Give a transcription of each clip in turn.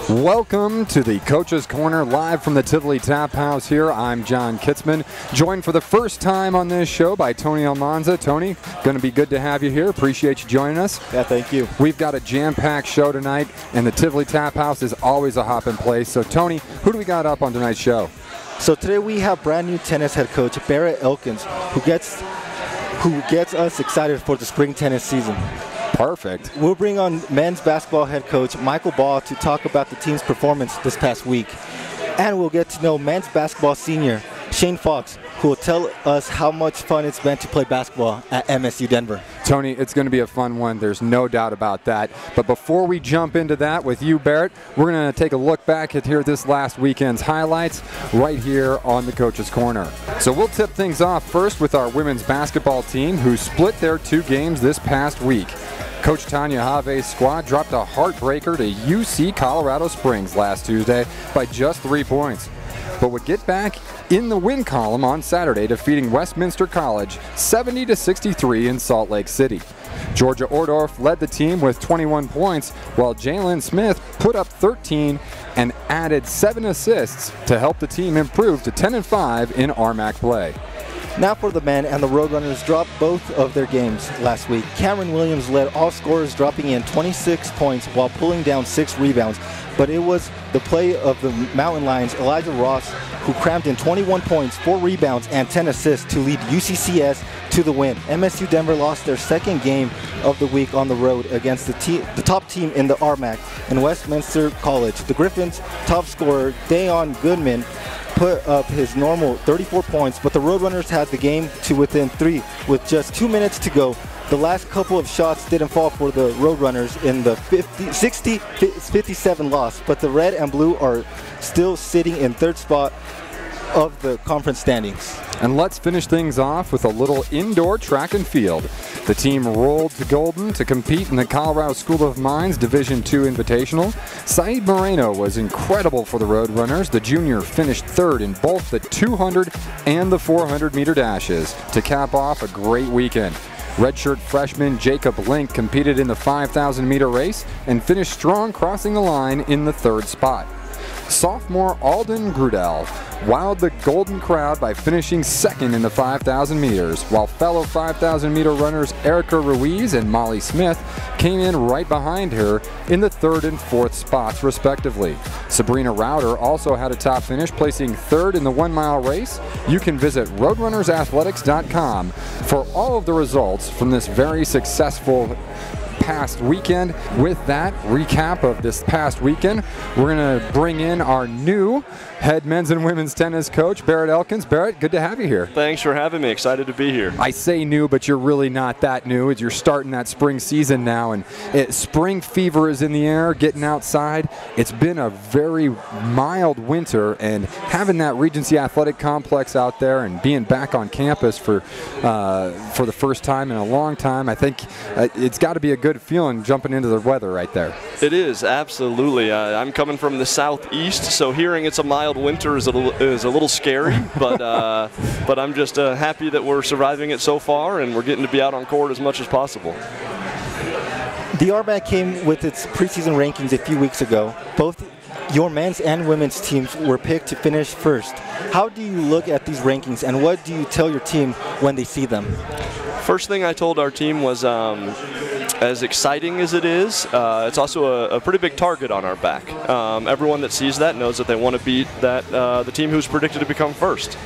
Welcome to the Coach's Corner, live from the Tivoli Tap House here. I'm John Kietzmann, joined for the first time on this show by Tony Almanza. Tony, going to be good to have you here. Appreciate you joining us. Yeah, thank you. We've got a jam-packed show tonight, and the Tivoli Tap House is always a hopping place. So, Tony, who do we got up on tonight's show? So today we have brand new tennis head coach Barrett Elkins, who gets us excited for the spring tennis season. Perfect. We'll bring on men's basketball head coach Michael Bahl to talk about the team's performance this past week. And we'll get to know men's basketball senior Shane Fox, who will tell us how much fun it's been to play basketball at MSU Denver. Tony, it's going to be a fun one. There's no doubt about that. But before we jump into that with you, Barrett, we're going to take a look back at this last weekend's highlights right here on the Coach's Corner. So we'll tip things off first with our women's basketball team, who split their 2 games this past week. Coach Tanya Have's squad dropped a heartbreaker to UC Colorado Springs last Tuesday by just 3 points, but would get back in the win column on Saturday, defeating Westminster College 70-63 in Salt Lake City. Georgia Ordorf led the team with 21 points, while Jalen Smith put up 13 and added 7 assists to help the team improve to 10-5 in RMAC play. Now for the men, and the Roadrunners dropped both of their games last week. Cameron Williams led all scorers, dropping in 26 points while pulling down 6 rebounds. But it was the play of the Mountain Lions, Elijah Ross, who crammed in 21 points, 4 rebounds, and 10 assists to lead UCCS to the win. MSU Denver lost their second game of the week on the road against the top team in the RMAC in Westminster College. The Griffins' top scorer, Dayon Goodman, put up his normal 34 points, but the Roadrunners had the game to within 3 with just 2 minutes to go. The last couple of shots didn't fall for the Roadrunners in the 60-57 loss, but the red and blue are still sitting in 3rd spot of the conference standings. And let's finish things off with a little indoor track and field. The team rolled to Golden to compete in the Colorado School of Mines Division II Invitational. Saeed Moreno was incredible for the Roadrunners. The junior finished 3rd in both the 200 and the 400 meter dashes to cap off a great weekend. Redshirt freshman Jacob Link competed in the 5,000 meter race and finished strong, crossing the line in the 3rd spot. Sophomore Alden Grudel wowed the Golden crowd by finishing 2nd in the 5,000 meters, while fellow 5,000 meter runners Erica Ruiz and Molly Smith came in right behind her in the 3rd and 4th spots, respectively. Sabrina Rauter also had a top finish, placing 3rd in the 1 mile race. You can visit roadrunnersathletics.com for all of the results from this very successful past weekend. With that recap of this past weekend, we're going to bring in our new head men's and women's tennis coach, Barrett Elkins. Barrett, good to have you here. Thanks for having me. Excited to be here. I say new, but you're really not that new. You're starting that spring season now, and spring fever is in the air, getting outside. It's been a very mild winter, and having that Regency Athletic Complex out there and being back on campus for the first time in a long time, I think it's got to be a good feeling jumping into the weather right there. It is, absolutely. I'm coming from the southeast, so hearing it's a mild winter is a little scary, but I'm just happy that we're surviving it so far and we're getting to be out on court as much as possible. The RMAC came with its preseason rankings a few weeks ago. Both your men's and women's teams were picked to finish first. How do you look at these rankings, and what do you tell your team when they see them? First thing I told our team was, as exciting as it is, it's also a pretty big target on our back. Everyone that sees that knows that they want to beat the team who's predicted to become first.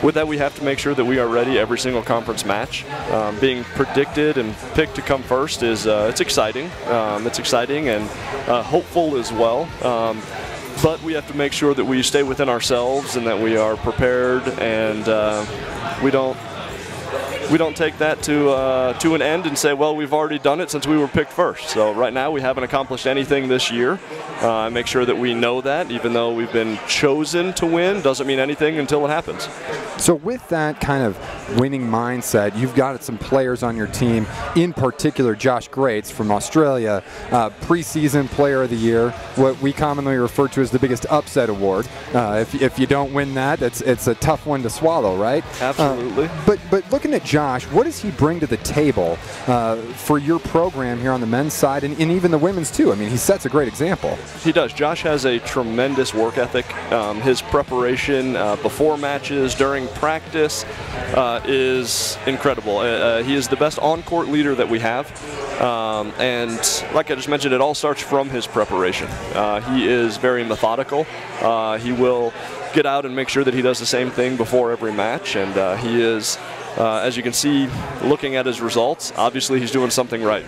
With that, we have to make sure that we are ready every single conference match. Being predicted and picked to come first is it's exciting. It's exciting and hopeful as well. But we have to make sure that we stay within ourselves and that we are prepared, and we don't take that to an end and say, well, we've already done it since we were picked first. So right now we haven't accomplished anything this year. Make sure that we know that, even though we've been chosen to win, doesn't mean anything until it happens. So with that kind of winning mindset, you've got some players on your team, in particular Josh Grates from Australia, preseason player of the year, what we commonly refer to as the biggest upset award. If you don't win that, it's a tough one to swallow, right? Absolutely. But looking at Josh Josh, what does he bring to the table for your program here on the men's side and even the women's too? I mean, he sets a great example. He does. Josh has a tremendous work ethic. His preparation before matches, during practice is incredible. He is the best on-court leader that we have. And like I just mentioned, it all starts from his preparation. He is very methodical. He will get out and make sure that he does the same thing before every match, and he is, as you can see, looking at his results, obviously he's doing something right.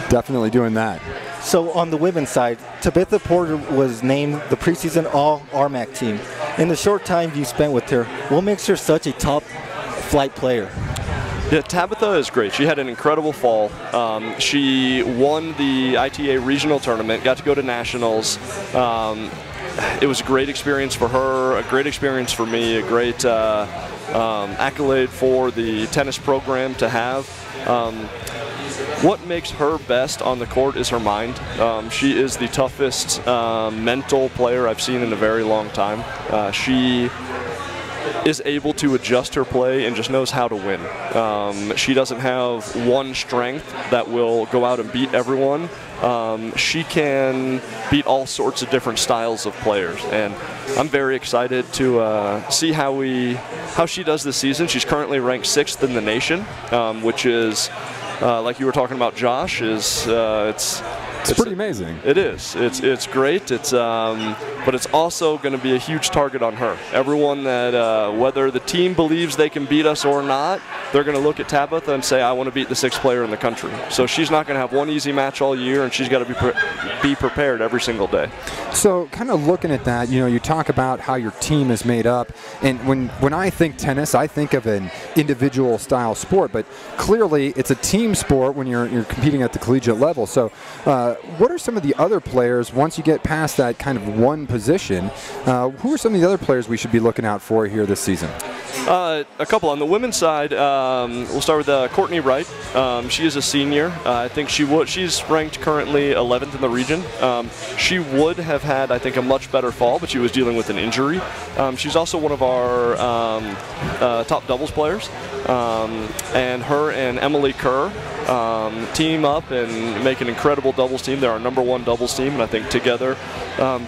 Definitely doing that. So on the women's side, Tabitha Porter was named the preseason All-RMAC team. In the short time you spent with her, what makes her such a top-flight player? Yeah, Tabitha is great. She had an incredible fall. She won the ITA regional tournament, got to go to nationals. It was a great experience for her, a great experience for me, a great accolade for the tennis program to have. What makes her best on the court is her mind. She is the toughest mental player I've seen in a very long time. She is able to adjust her play and just knows how to win. She doesn't have one strength that will go out and beat everyone. She can beat all sorts of different styles of players, and I'm very excited to see how she does this season. She's currently ranked 6th in the nation, which is, like you were talking about, Josh, it's pretty amazing. It is. It's great. But it's also going to be a huge target on her. Everyone that, whether the team believes they can beat us or not, they're going to look at Tabitha and say, I want to beat the 6th player in the country. So she's not going to have one easy match all year, and she's got to be prepared every single day. So kind of looking at that, you talk about how your team is made up, and when I think tennis, I think of an individual style sport, but clearly it's a team sport when you're competing at the collegiate level. So what are some of the other players, once you get past that kind of one position, who are some of the other players we should be looking out for here this season? A couple. On the women's side, we'll start with Courtney Wright. She is a senior. I think she's ranked currently 11th in the region. She would have had, I think, a much better fall, but she was dealing with an injury. She's also one of our top doubles players. And her and Emily Kerr team up and make an incredible doubles team. They're our #1 doubles team, and I think together,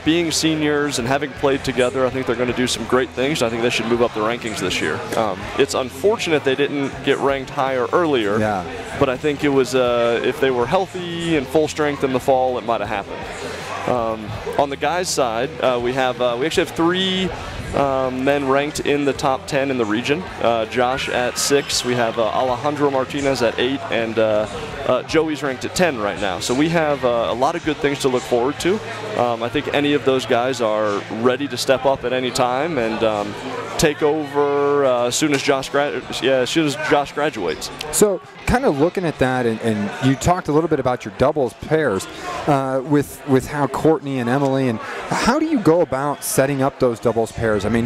being seniors and having played together, I think they're going to do some great things. I think they should move up the rankings this year. It's unfortunate they didn't get ranked higher earlier, but I think it was, if they were healthy and full strength in the fall, it might have happened. On the guys' side, we actually have 3 men ranked in the top 10 in the region. Josh at 6, we have Alejandro Martinez at 8, and Joey's ranked at 10 right now. So we have a lot of good things to look forward to. I think any of those guys are ready to step up at any time and take over as soon as Josh graduates. So kind of looking at that, and you talked a little bit about your doubles pairs with how Courtney and Emily, and how do you go about setting up those doubles pairs? I mean,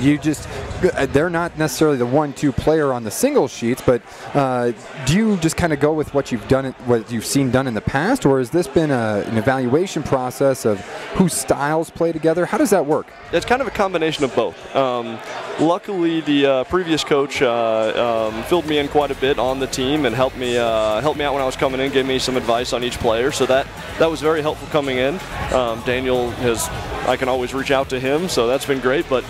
they're not necessarily the 1-2 player on the single sheets, but do you just kind of go with what you've seen done in the past, or has this been an evaluation process of whose styles play together? How does that work? It's kind of a combination of both. Luckily, the previous coach filled me in quite a bit on the team and helped me out when I was coming in, gave me some advice on each player. So that was very helpful coming in. Daniel I can always reach out to him, so that's been great. But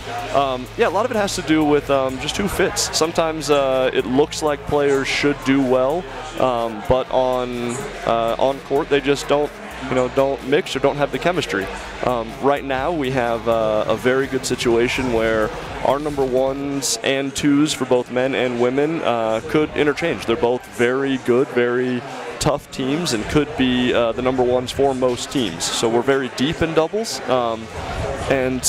yeah, a lot of it has to do with just who fits. Sometimes it looks like players should do well, but on court they just don't mix or don't have the chemistry. Right now we have a very good situation where our #1s and 2s for both men and women could interchange. They're both very good, very tough teams, and could be the #1s for most teams. So we're very deep in doubles, and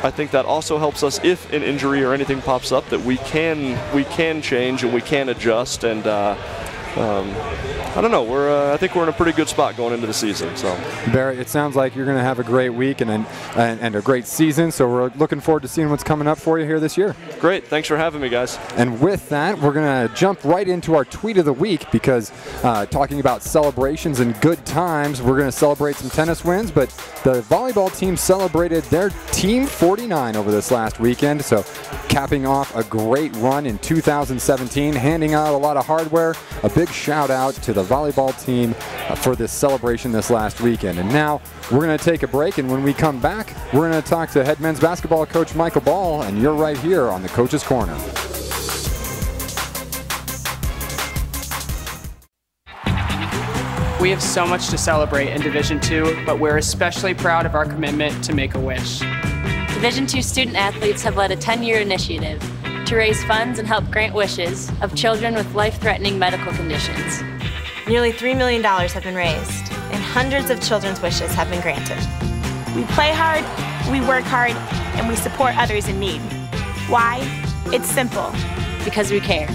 I think that also helps us if an injury or anything pops up, that we can change and we can adjust and I don't know. I think we're in a pretty good spot going into the season. So, Barrett, it sounds like you're going to have a great week and a great season. So we're looking forward to seeing what's coming up for you here this year. Great. Thanks for having me, guys. And with that, we're going to jump right into our tweet of the week because talking about celebrations and good times, we're going to celebrate some tennis wins. But the volleyball team celebrated their Team 49 over this last weekend. So capping off a great run in 2017, handing out a lot of hardware. A big shout out to the volleyball team for this celebration this last weekend. And now we're going to take a break, and when we come back, we're going to talk to head men's basketball coach Michael Bahl, and you're right here on the Coach's Corner. We have so much to celebrate in Division II, but we're especially proud of our commitment to Make-A-Wish. Division II student athletes have led a 10-year initiative to raise funds and help grant wishes of children with life-threatening medical conditions. Nearly $3 million have been raised, and hundreds of children's wishes have been granted. We play hard, we work hard, and we support others in need. Why? It's simple. Because we care.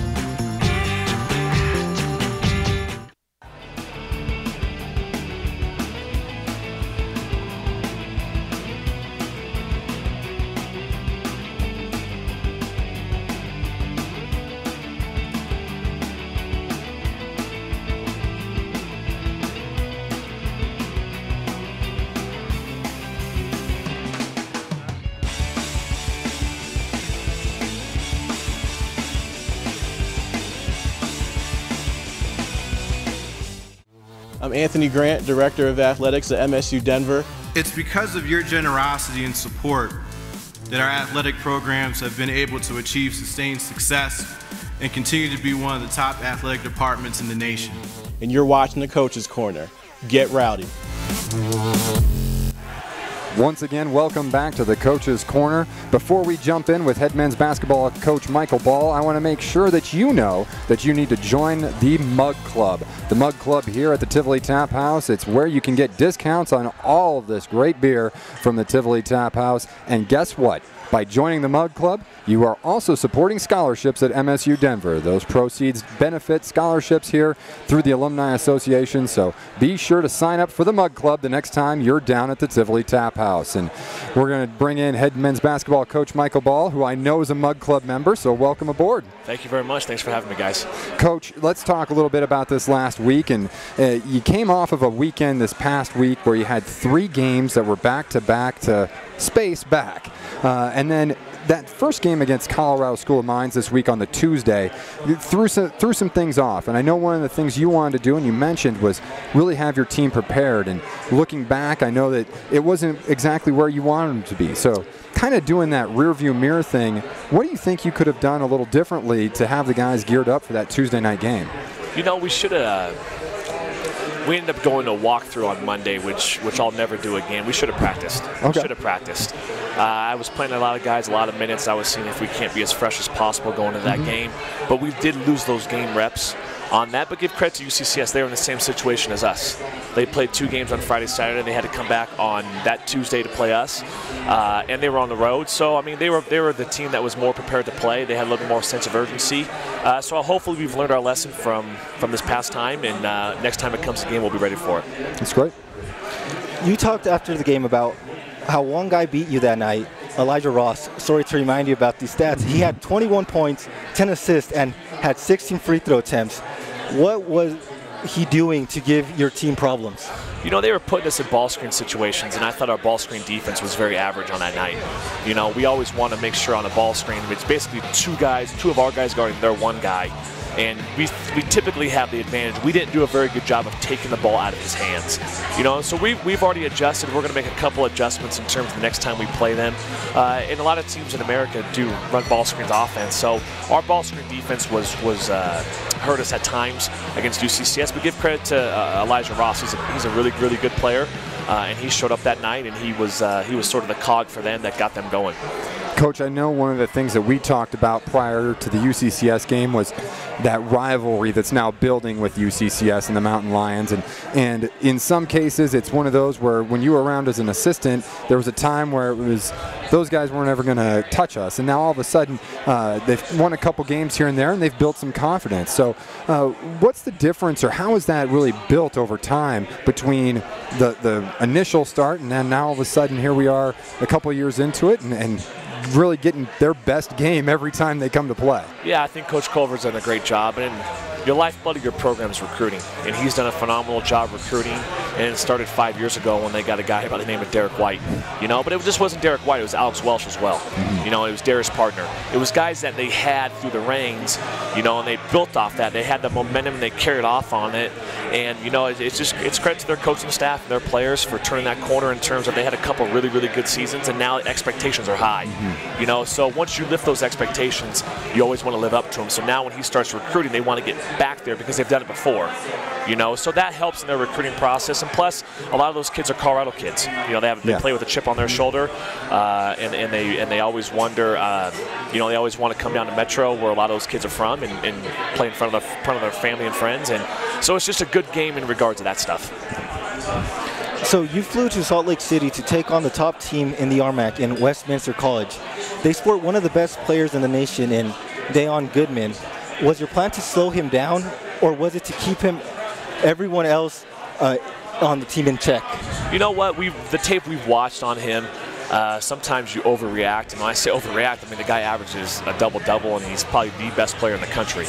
I'm Anthony Grant, Director of Athletics at MSU Denver. It's because of your generosity and support that our athletic programs have been able to achieve sustained success and continue to be one of the top athletic departments in the nation. And you're watching the Coach's Corner. Get rowdy. Once again, welcome back to the Coach's Corner. Before we jump in with head men's basketball coach Michael Bahl, I want to make sure that you know that you need to join the Mug Club. The Mug Club here at the Tivoli Tap House. It's where you can get discounts on all of this great beer from the Tivoli Tap House. And guess what? By joining the Mug Club, you are also supporting scholarships at MSU Denver. Those proceeds benefit scholarships here through the Alumni Association, so be sure to sign up for the Mug Club the next time you're down at the Tivoli Tap House. And we're going to bring in head men's basketball coach Michael Bahl, who I know is a Mug Club member, so welcome aboard. Thank you very much. Thanks for having me, guys. Coach, let's talk a little bit about this last week. And you came off of a weekend this past week where you had 3 games that were back-to-back to space back. And then that first game against Colorado School of Mines this week on the Tuesday, you threw some things off. And I know one of the things you wanted to do and you mentioned was really have your team prepared. And looking back, I know that it wasn't exactly where you wanted them to be. So kind of doing that rear view mirror thing, what do you think you could have done a little differently to have the guys geared up for that Tuesday night game? You know, we should have. We ended up going to a walkthrough on Monday, which I'll never do again. We should have practiced. Okay. We should have practiced. I was playing a lot of guys, a lot of minutes. I was seeing if we can't be as fresh as possible going into that game. But we did lose those game reps on that. But give credit to UCCS. They were in the same situation as us. They played 2 games on Friday, Saturday. They had to come back on that Tuesday to play us. And they were on the road. So, I mean, they were the team that was more prepared to play. They had a little more sense of urgency. So hopefully we've learned our lesson from this past time. And next time it comes to game, we'll be ready for it. That's great. You talked after the game about how one guy beat you that night, Elijah Ross. Sorry to remind you about these stats. He had 21 points, 10 assists, and had 16 free throw attempts. What was he doing to give your team problems? You know, they were putting us in ball screen situations, and I thought our ball screen defense was very average on that night. You know, we always want to make sure on a ball screen, it's basically 2 of our guys guarding their 1 guy. And we typically have the advantage. We didn't do a very good job of taking the ball out of his hands. You know, so we've already adjusted. We're going to make a couple adjustments in terms of the next time we play them. And a lot of teams in America do run ball screens offense. So our ball screen defense was hurt us at times against UCCS. But give credit to Elijah Ross. He's a really, really good player. And he showed up that night, and he was sort of the cog for them that got them going. Coach, I know one of the things that we talked about prior to the UCCS game was that rivalry that's now building with UCCS and the Mountain Lions. And in some cases, it's one of those where when you were around as an assistant, there was a time where it was those guys weren't ever going to touch us. And now all of a sudden, they've won a couple games here and there, and they've built some confidence. So what's the difference, or how is that really built over time between the initial start and then now all of a sudden here we are a couple years into it and really getting their best game every time they come to play? Yeah, I think Coach Culver's done a great job, and your lifeblood of your program is recruiting, and he's done a phenomenal job recruiting. And it started 5 years ago when they got a guy by the name of Derek White, but it just wasn't Derek White, it was Alex Welsh as well. It was Darius partner. It was guys that they had through the reins, and they built off that. They had the momentum and they carried off on it. And it's credit to their coaching staff and their players for turning that corner in terms of they had a couple really, really good seasons, and now expectations are high. So once you lift those expectations, you always want to live up to them. So now when he starts recruiting, they want to get back there because they've done it before. So that helps in their recruiting process. And plus, a lot of those kids are Colorado kids. They play with a chip on their shoulder, and they always wonder. They always want to come down to Metro, where a lot of those kids are from, and play in front of their family and friends. And so it's just a good game in regards to that stuff. So you flew to Salt Lake City to take on the top team in the RMAC in Westminster College. They sport one of the best players in the nation in Dayon Goodman. Was your plan to slow him down, or was it to keep everyone else on the team in check? You know what? The tape we've watched on him, sometimes you overreact. And when I say overreact, I mean the guy averages a double-double, and he's probably the best player in the country.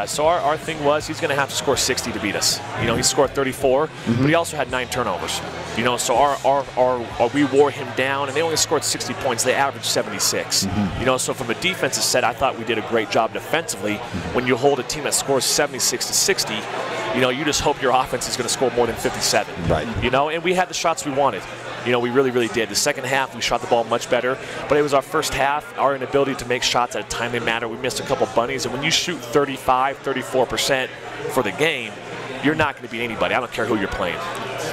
So our thing was he's going to have to score 60 to beat us. He scored 34, but he also had 9 turnovers. So we wore him down, and they only scored 60 points. They averaged 76. So from a defensive set, I thought we did a great job defensively. When you hold a team that scores 76 to 60, you just hope your offense is going to score more than 57. Right. And we had the shots we wanted. We really, really did. The second half, we shot the ball much better, but it was our first half, our inability to make shots at a timely manner. We missed a couple bunnies, and when you shoot 35, 34% for the game, you're not going to beat anybody. I don't care who you're playing.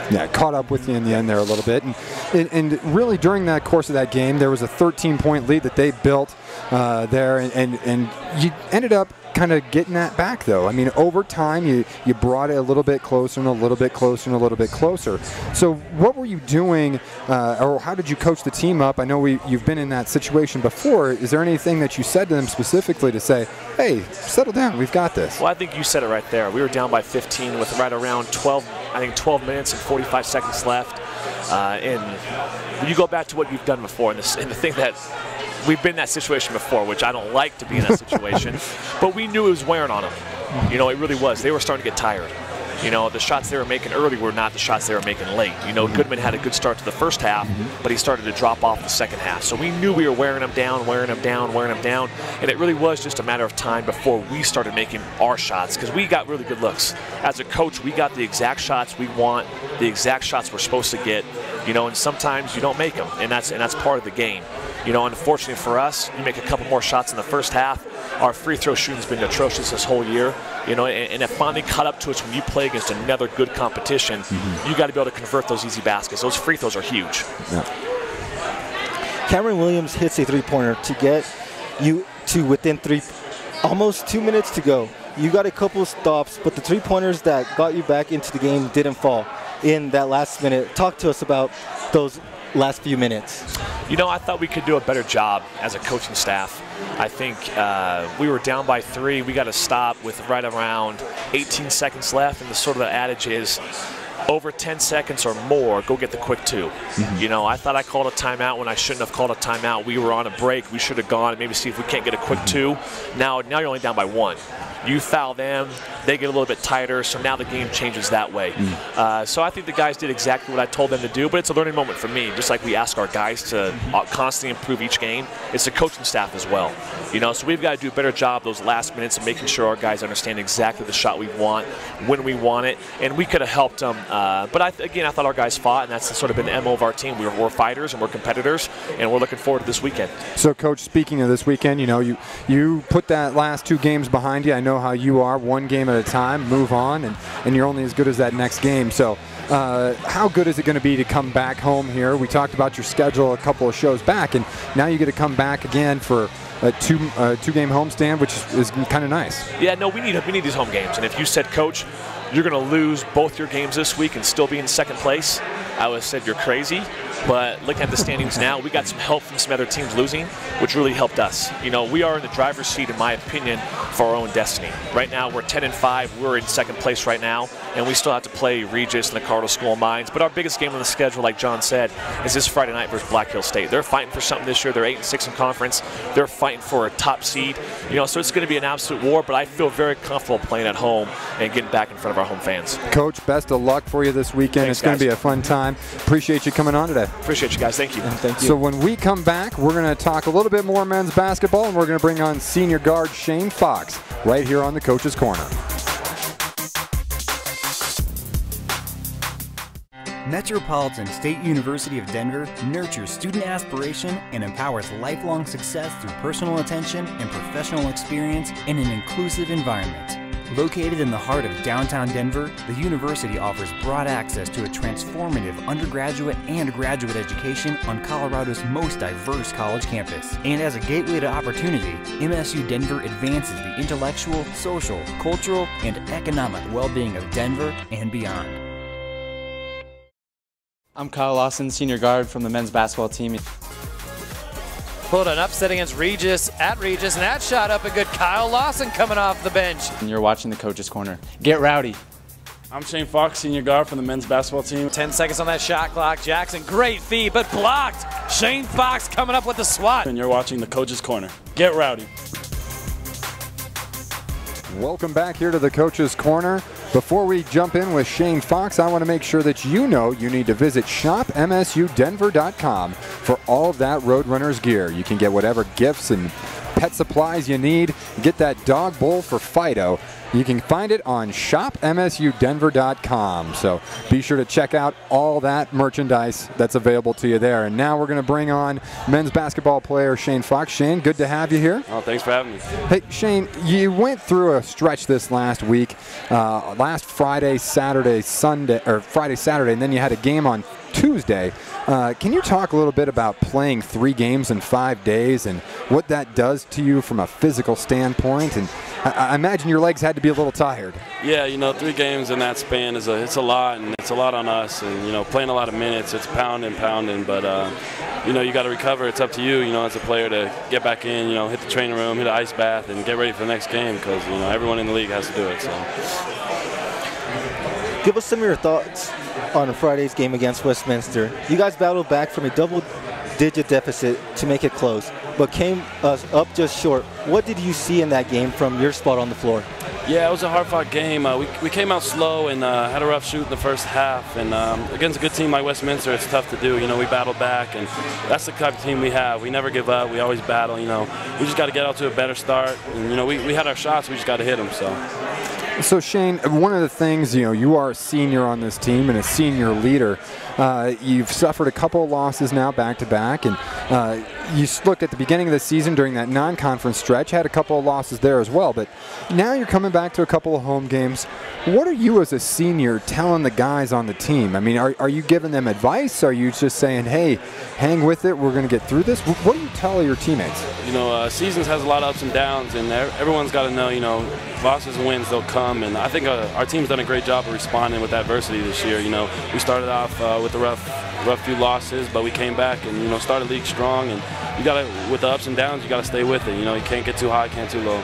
Yeah, caught up with you in the end there a little bit. And really during that course of that game, there was a 13-point lead that they built there, and you ended up kind of getting that back, though. I mean, over time, you brought it a little bit closer and a little bit closer and a little bit closer. So what were you doing, or how did you coach the team up? I know you've been in that situation before. Is there anything that you said to them specifically to say, hey, settle down, we've got this? Well, I think you said it right there. We were down by 15 with right around 12 minutes and 45 seconds left. And when you go back to what you've done before, and the thing that we've been in that situation before, which I don't like to be in that situation, but we knew it was wearing on them. It really was. They were starting to get tired. The shots they were making early were not the shots they were making late. Goodman had a good start to the first half, but he started to drop off the second half. So we knew we were wearing him down, and it really was just a matter of time before we started making our shots, because we got really good looks. As a coach, we got the exact shots we want, the exact shots we're supposed to get, and sometimes you don't make them, and that's part of the game. Unfortunately for us, you make a couple more shots in the first half. Our free throw shooting's been atrocious this whole year, and it finally caught up to us when you play against another good competition. You got to be able to convert those easy baskets. Those free throws are huge. Yeah. Cameron Williams hits a three-pointer to get you to within almost 2 minutes to go. You got a couple of stops, but the three-pointers that got you back into the game didn't fall in that last minute. Talk to us about those last few minutes. I thought we could do a better job as a coaching staff. I think we were down by 3. We got to stop with right around 18 seconds left, and the adage is over 10 seconds or more, go get the quick 2. I thought I called a timeout when I shouldn't have called a timeout. We were on a break. We should have gone and maybe see if we can't get a quick 2. Now you're only down by 1. You foul them, they get a little bit tighter, so now the game changes that way. So I think the guys did exactly what I told them to do, but it's a learning moment for me. Just like we ask our guys to constantly improve each game, it's the coaching staff as well. So we've got to do a better job those last minutes of making sure our guys understand exactly the shot we want, when we want it, and we could have helped them. But I thought our guys fought, and that's sort of been the MO of our team. We're fighters and we're competitors, and we're looking forward to this weekend. So, Coach, speaking of this weekend, you put that last 2 games behind you. I know how you are, one game at a time, move on, and you're only as good as that next game. So how good is it going to be to come back home here? We talked about your schedule a couple of shows back, and now you get to come back again for a two-game homestand, which is kind of nice. Yeah, no, we need these home games. And if you said, Coach, you're going to lose both your games this week and still be in second place, I would have said you're crazy. But looking at the standings now, we got some help from some other teams losing, which really helped us. You know, we are in the driver's seat, in my opinion, for our own destiny. Right now, we're 10-5. We're in second place right now, and we still have to play Regis and the Cardinal School of Mines. But our biggest game on the schedule, like John said, is this Friday night versus Black Hill State. They're fighting for something this year. They're 8-6 in conference. They're fighting for a top seed. You know, so it's going to be an absolute war. But I feel very comfortable playing at home and getting back in front of our home fans. Coach, best of luck for you this weekend. Thanks, it's going to be a fun time. Appreciate you coming on today. Appreciate you guys. Thank you. Thank you. So when we come back, we're going to talk a little bit more men's basketball, and we're going to bring on senior guard Shane Fox right here on the Coach's Corner. Metropolitan State University of Denver nurtures student aspiration and empowers lifelong success through personal attention and professional experience in an inclusive environment. Located in the heart of downtown Denver, the university offers broad access to a transformative undergraduate and graduate education on Colorado's most diverse college campus. And as a gateway to opportunity, MSU Denver advances the intellectual, social, cultural, and economic well-being of Denver and beyond. I'm Kyle Lawson, senior guard from the men's basketball team. Pulled an upset against Regis at Regis, and that shot up a good Kyle Lawson coming off the bench. And you're watching the Coach's Corner. Get rowdy. I'm Shane Fox, senior guard from the men's basketball team. 10 seconds on that shot clock. Jackson, great feed, but blocked. Shane Fox coming up with the swat. And you're watching the Coach's Corner. Get rowdy. Welcome back here to the Coach's Corner. Before we jump in with Shane Fox, I want to make sure that you know you need to visit shopmsudenver.com for all of that Roadrunners gear. You can get whatever gifts and pet supplies you need. Get that dog bowl for Fido. You can find it on shopmsudenver.com. So be sure to check out all that merchandise that's available to you there. And now we're going to bring on men's basketball player Shane Fox. Shane, good to have you here. Oh, thanks for having me. Hey, Shane, you went through a stretch this last week. Last Friday, Saturday, Sunday, or Friday, Saturday, and then you had a game on Tuesday. Can you talk a little bit about playing 3 games in 5 days and what that does to you from a physical standpoint? And I imagine your legs had to be a little tired. Yeah, you know, 3 games in that span is it's a lot, and it's a lot on us. And you know, playing a lot of minutes, it's pounding. But you know, you got to recover. It's up to you, you know, as a player to get back in. You know, hit the training room, hit an ice bath, and get ready for the next game because you know everyone in the league has to do it. So, give us some of your thoughts on Friday's game against Westminster. You guys battled back from a double-digit deficit to make it close, but came up just short. What did you see in that game from your spot on the floor? Yeah, it was a hard-fought game. We came out slow and had a rough shoot in the first half. And against a good team like Westminster, it's tough to do. You know, we battled back, and that's the type of team we have. We never give up. We always battle. You know, we just got to get out to a better start. And you know, we had our shots. We just got to hit them. So Shane, one of the things, you know, you are a senior on this team and a senior leader. You've suffered a couple of losses now back-to-back, and you looked at the beginning of the season during that non-conference stretch, had a couple of losses there as well, but now you're coming back to a couple of home games. What are you as a senior telling the guys on the team? I mean, are you giving them advice? Are you just saying, hey, hang with it, we're going to get through this? What do you tell your teammates? You know, seasons has a lot of ups and downs, and everyone's got to know, you know, losses and wins, they'll come. And I think our team's done a great job of responding with adversity this year. You know, we started off with a rough few losses, but we came back and, you know, started league strong. And you got to, with the ups and downs, you got to stay with it. You know, you can't get too high, can't too low.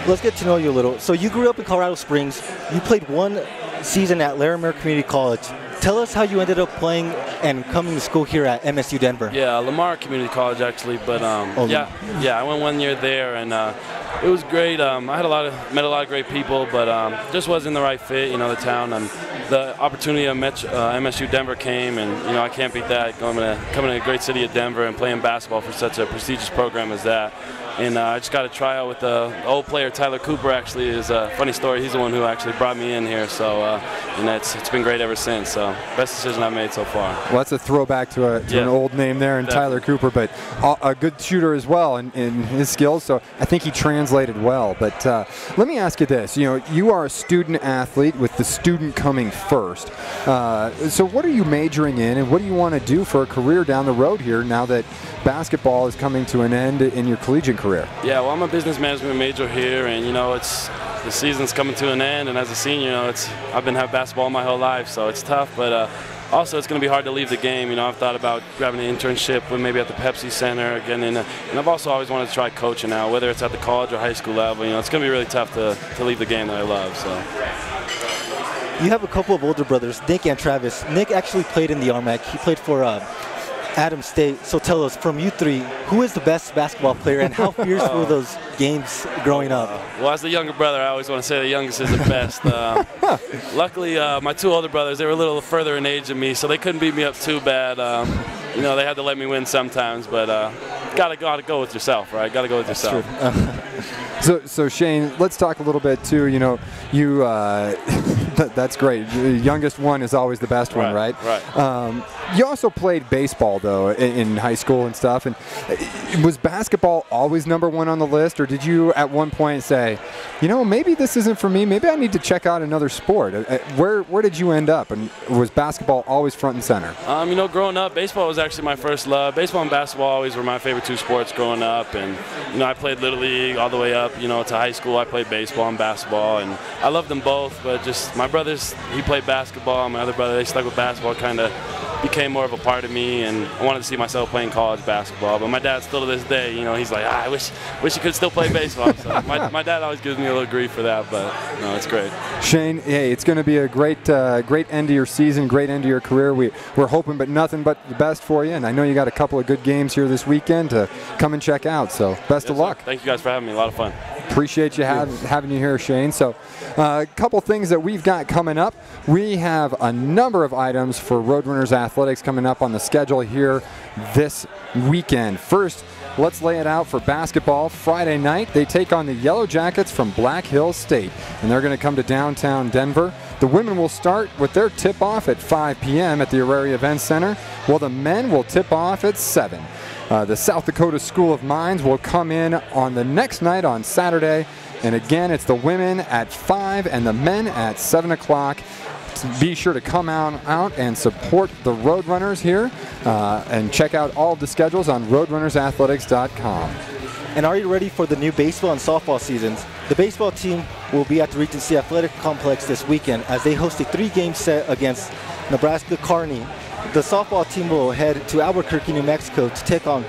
Let's get to know you a little. So you grew up in Colorado Springs. You played 1 season at Larimer Community College. Tell us how you ended up playing and coming to school here at MSU Denver. Yeah, Lamar Community College actually, but yeah, I went 1 year there, and it was great. I had met a lot of great people, but just wasn't the right fit. You know, the town. The opportunity of MSU Denver came, and you know I can't beat that. Coming to a great city of Denver and playing basketball for such a prestigious program as that. And I just got a tryout with the old player Tyler Cooper. Actually, is a funny story. He's the one who actually brought me in here. So, and it's been great ever since. So, best decision I've made so far. Well, that's a throwback to an old name there in Tyler Cooper, but a good shooter as well in his skills. So I think he translated well. But let me ask you this: you are a student athlete with the student coming first. So what are you majoring in, and what do you want to do for a career down the road here now that basketball is coming to an end in your collegiate career? Yeah, well, I'm a business management major here, and the season's coming to an end, and as a senior, I've been having basketball my whole life, so it's tough, but also it's going to be hard to leave the game. I've thought about grabbing an internship with maybe at the Pepsi Center again, and I've also always wanted to try coaching now, whether it's at the college or high school level. It's going to be really tough to leave the game that I love. So. You have a couple of older brothers, Nick and Travis. Nick actually played in the RMAC. He played for Adams State. So tell us, from you three, who is the best basketball player, and how fierce were those games growing up? Well, as the younger brother, I always want to say the youngest is the best. Luckily, my two older brothers, they were a little further in age than me, so they couldn't beat me up too bad. They had to let me win sometimes, but gotta go with yourself, right? Gotta go with yourself. So Shane, let's talk a little bit too. That's great. The youngest one is always the best one, right? Right. You also played baseball though in high school and stuff. And was basketball always #1 on the list, or did you at one point say, maybe this isn't for me. Maybe I need to check out another sport? Where did you end up? And was basketball always front and center? Growing up, baseball was actually my first love. Baseball and basketball always were my favorite two sports growing up. And I played Little League all the way up. To high school, I played baseball and basketball, and I loved them both. But just my brothers, he played basketball. My other brother, they stuck with basketball. Kind of became more of a part of me, and I wanted to see myself playing college basketball. But my dad, still to this day, he's like, I wish he could still play baseball. So my dad always gives me a little grief for that, but no, it's great. Shane, hey, it's going to be a great end of your season, great end of your career. We're hoping but nothing but the best for you, and I know you got a couple of good games here this weekend to come and check out. So best of luck. Thank you guys for having me. A lot of fun. Appreciate you having you here, Shane. So a couple things that we've got coming up. We have a number of items for Roadrunners Athletics coming up on the schedule here this weekend. First, let's lay it out for basketball. Friday night, they take on the Yellow Jackets from Black Hills State, and they're going to come to downtown Denver. The women will start with their tip-off at 5 p.m. at the Auraria Events Center, while the men will tip off at 7. The South Dakota School of Mines will come in on the next night on Saturday. And again, it's the women at 5 and the men at 7 o'clock. Be sure to come out and support the Roadrunners here and check out all of the schedules on roadrunnersathletics.com. And are you ready for the new baseball and softball seasons? The baseball team will be at the Regency Athletic Complex this weekend as they host a 3-game set against Nebraska Kearney. The softball team will head to Albuquerque, New Mexico to take on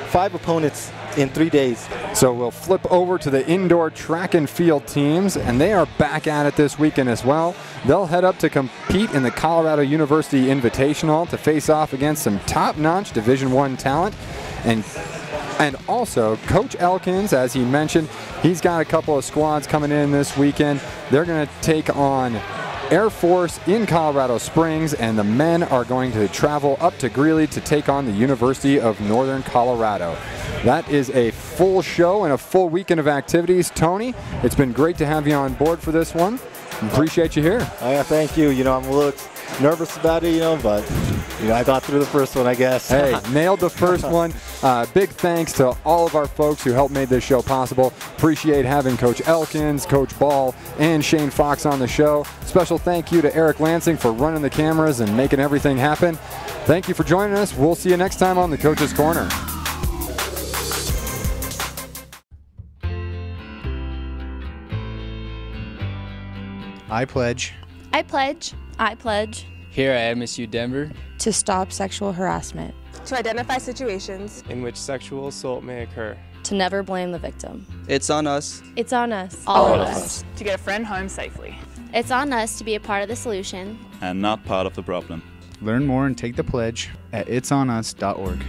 5 opponents in 3 days. So we'll flip over to the indoor track and field teams, and they are back at it this weekend as well. They'll head up to compete in the Colorado University Invitational to face off against some top-notch Division I talent. And also, Coach Elkins, as he mentioned, he's got a couple of squads coming in this weekend. They're going to take on Air Force in Colorado Springs, and the men are going to travel up to Greeley to take on the University of Northern Colorado. That is a full show and a full weekend of activities. Tony, it's been great to have you on board for this one. Appreciate you here. Oh, yeah, thank you. I'm a little nervous about it, but I got through the first one, I guess. Hey, nailed the first one. Big thanks to all of our folks who helped make this show possible. Appreciate having Coach Elkins, Coach Bahl, and Shane Fox on the show. Special thank you to Eric Lansing for running the cameras and making everything happen. Thank you for joining us. We'll see you next time on the Coach's Corner. I pledge. I pledge. I pledge. Here at MSU Denver. To stop sexual harassment. To identify situations in which sexual assault may occur. To never blame the victim. It's on us. It's on us. All of us. To get a friend home safely. It's on us to be a part of the solution. And not part of the problem. Learn more and take the pledge at itsonus.org.